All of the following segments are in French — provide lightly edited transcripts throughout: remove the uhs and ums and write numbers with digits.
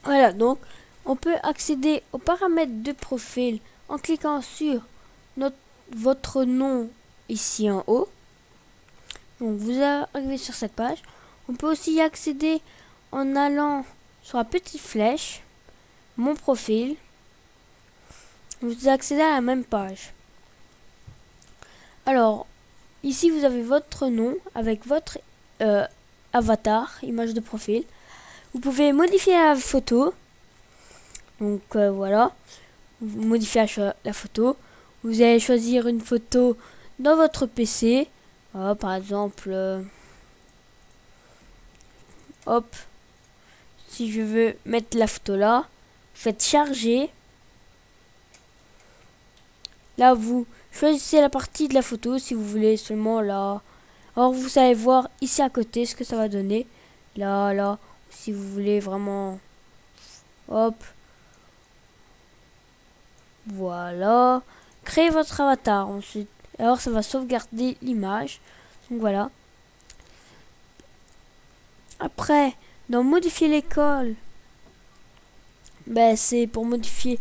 Voilà, donc on peut accéder aux paramètres de profil en cliquant sur votre nom ici en haut. Donc vous arrivez sur cette page. On peut aussi y accéder en allant sur la petite flèche, mon profil. Vous accédez à la même page. Alors, ici vous avez votre nom avec votre avatar, image de profil. Vous pouvez modifier la photo. Donc voilà, vous modifiez la photo. Vous allez choisir une photo dans votre PC. Voilà, par exemple, hop, si je veux mettre la photo là, faites charger. Là, vous choisissez la partie de la photo si vous voulez seulement là. Alors, vous allez voir ici à côté ce que ça va donner. Là, là, si vous voulez vraiment. Hop. Voilà. Créez votre avatar ensuite. Alors, ça va sauvegarder l'image. Donc, voilà. Après, dans modifier l'école, ben, c'est pour modifier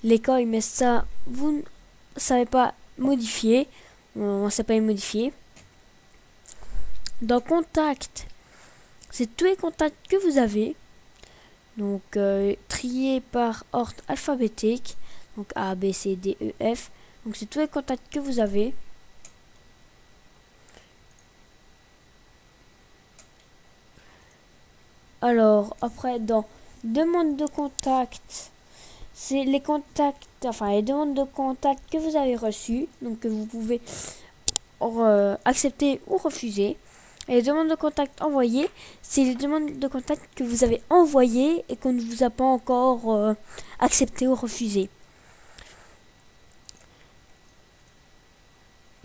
l'école, mais ça, vous ne savez pas modifier. On ne sait pas y modifier. Dans contact, c'est tous les contacts que vous avez. Donc, triés par ordre alphabétique. Donc, A, B, C, D, E, F. Donc, c'est tous les contacts que vous avez. Alors, après, dans demande de contact, c'est les contacts, enfin, les demandes de contact que vous avez reçues. Donc, que vous pouvez accepter ou refuser. Et les demandes de contact envoyées, c'est les demandes de contact que vous avez envoyées et qu'on ne vous a pas encore accepté ou refusé.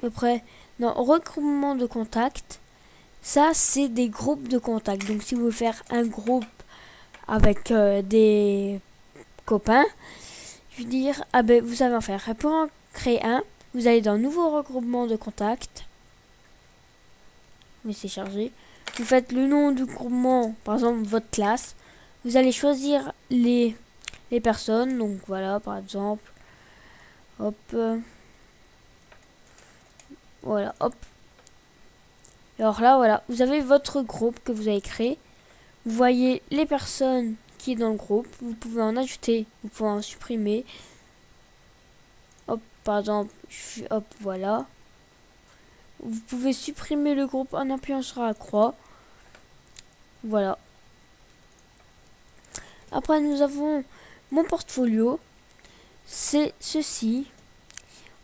Après, dans regroupement de contacts, ça c'est des groupes de contacts. Donc si vous voulez faire un groupe avec des copains, je veux dire, ah ben vous savez en faire. Et pour en créer un, vous allez dans nouveau regroupement de contacts. Oui, c'est chargé. Vous faites le nom du groupement, par exemple votre classe. Vous allez choisir les personnes. Donc voilà, par exemple. Hop. Voilà, hop. Et alors là, voilà, vous avez votre groupe que vous avez créé. Vous voyez les personnes qui sont dans le groupe. Vous pouvez en ajouter, vous pouvez en supprimer. Hop, par exemple, hop, voilà. Vous pouvez supprimer le groupe en appuyant sur la croix. Voilà. Après, nous avons mon portfolio. C'est ceci.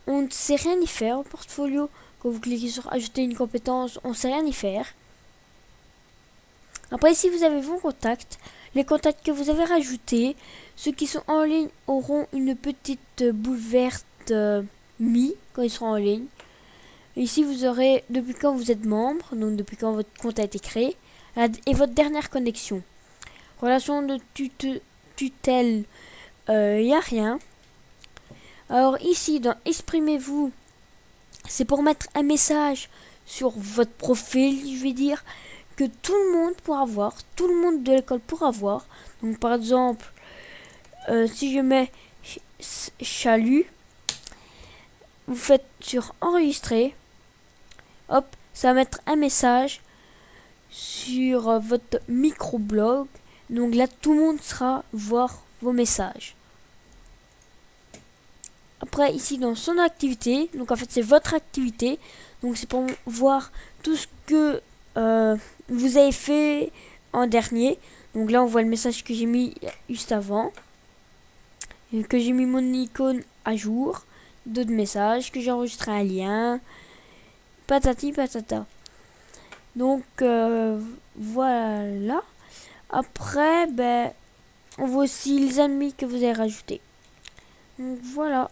On ne sait rien y faire au portfolio. Quand vous cliquez sur ajouter une compétence, on ne sait rien y faire. Après, ici, vous avez vos contacts. Les contacts que vous avez rajoutés. Ceux qui sont en ligne auront une petite boule verte mi quand ils seront en ligne. Ici, vous aurez depuis quand vous êtes membre, donc depuis quand votre compte a été créé, et votre dernière connexion. Relation de tutelle, il n'y a rien. Alors ici, dans exprimez-vous, c'est pour mettre un message sur votre profil, je vais dire, que tout le monde pourra voir, tout le monde de l'école pourra voir. Donc par exemple, si je mets chalut, vous faites sur enregistrer. Hop, ça va mettre un message sur votre microblog. Donc là, tout le monde sera voir vos messages. Après, ici, dans son activité, donc en fait, c'est votre activité. Donc c'est pour voir tout ce que vous avez fait en dernier. Donc là, on voit le message que j'ai mis juste avant. Et que j'ai mis mon icône à jour. D'autres messages, que j'ai enregistré un lien. Patati patata. Donc voilà. Après, ben, on voit aussi les amis que vous avez rajoutés. Donc voilà.